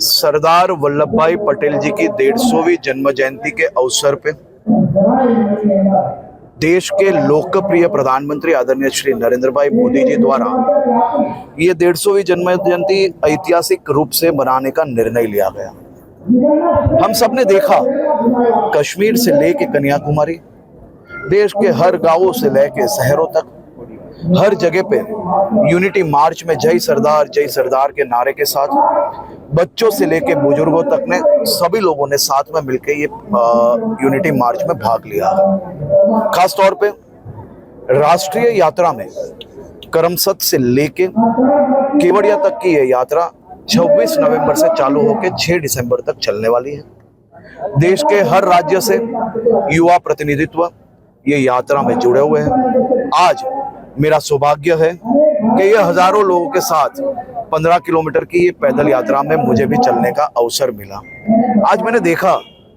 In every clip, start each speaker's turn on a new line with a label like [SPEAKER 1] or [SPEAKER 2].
[SPEAKER 1] सरदार वल्लभ भाई पटेल जी की 150वीं जन्म जयंती के अवसर पे देश के लोकप्रिय प्रधानमंत्री आदरणीय श्री नरेंद्र भाई मोदी जी द्वारा ये 150वीं जन्म जयंती ऐतिहासिक रूप से मनाने का निर्णय लिया गया। हम सब ने देखा, कश्मीर से लेके कन्याकुमारी, देश के हर गांवों से लेके शहरों तक, हर जगह पे यूनिटी मार्च में जय सरदार के नारे के साथ बच्चों से लेके बुजुर्गों तक ने सभी लोगों ने साथ में मिलकर ये यूनिटी मार्च में भाग लिया। खास तौर पे राष्ट्रीय यात्रा में करमसद से लेके केवड़िया तक की ये यात्रा 26 नवंबर से चालू होकर 6 दिसंबर तक चलने वाली है। देश के हर राज्य से युवा प्रतिनिधित्व ये यात्रा में जुड़े हुए हैं। आज मेरा सौभाग्य है कि ये हजारों लोगों के साथ 15 किलोमीटर की ये पैदल यात्रा में मुझे भी चलने का अवसर मिला। आज मैंने देखा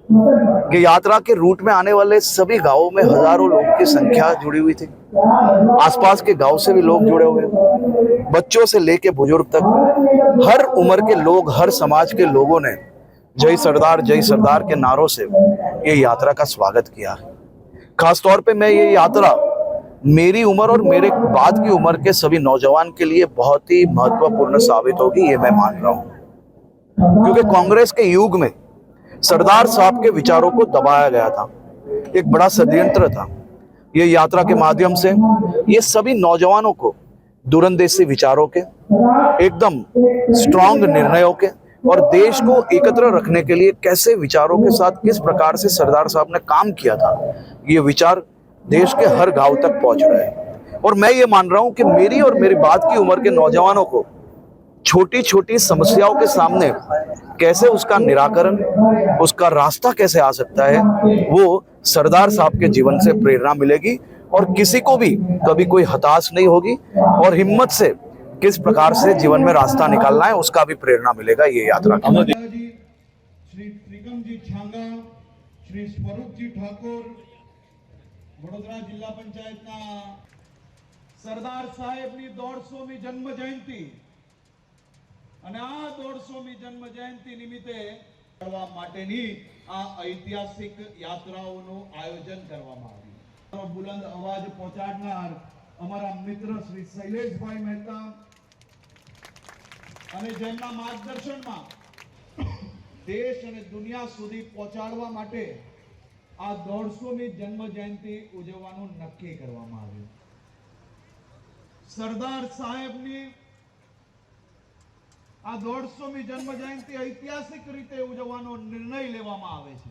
[SPEAKER 1] कि यात्रा के रूट में आने वाले सभी गांवों में हजारों लोगों की संख्या जुड़ी हुई थी। आसपास के गांव से भी लोग जुड़े हुए, बच्चों से लेके बुजुर्ग तक, हर उम्र के लोग, हर समाज के लोगों ने जय सरदार के नारों से ये यात्रा का स्वागत किया। खास तौर पे मैं ये यात्रा मेरी उम्र और मेरे बाद की उम्र के सभी नौजवान के लिए बहुत ही महत्वपूर्ण साबित होगी, ये मैं मान रहा हूं। क्योंकि कांग्रेस के युग में सरदार साहब के विचारों को दबाया गया था, एक बड़ा षड्यंत्र था। ये यात्रा के माध्यम से ये सभी नौजवानों को दूरंदेशी विचारों के, एकदम स्ट्रांग निर्णयों के और देश को एकत्र रखने के लिए कैसे विचारों के साथ किस प्रकार से सरदार साहब ने काम किया था, ये विचार देश के हर गांव तक पहुंच रहे हैं। और मैं ये मान रहा हूं कि मेरी और मेरी बाद की उम्र के नौजवानों को छोटी छोटी समस्याओं के सामने कैसे उसका निराकरण, उसका रास्ता कैसे आ सकता है, वो सरदार साहब के जीवन से प्रेरणा मिलेगी और किसी को भी कभी कोई हताश नहीं होगी और हिम्मत से किस प्रकार से जीवन में रास्ता निकालना है उसका भी प्रेरणा मिलेगा। ये यात्रा
[SPEAKER 2] श्री त्रिकम जी छांगा, श्री स्वरूप जी ठाकुर, वडोदरा जिला पंचायत सरदार साहेबनी 150મી जन्म जयंती અને આ 150મી જન્મ જયંતિ નિમિત્તે કરવા માટેની આ ઐતિહાસિક યાત્રાઓનું આયોજન કરવામાં આવ્યું। બુલંદ અવાજ પહોંચાડનાર અમારા મિત્ર શ્રી શૈલેષભાઈ મહેતા અને જેમના માર્ગદર્શનમાં દેશ અને દુનિયા સુધી પહોંચાડવા માટે આ 150મી જન્મ જયંતિ ઉજવવાનું નક્કી કરવામાં આવ્યું। સરદાર સાહેબની આ 150મી જન્મ જયંતિ ઐતિહાસિક રીતે ઉજવવાનો નિર્ણય લેવામાં આવે છે।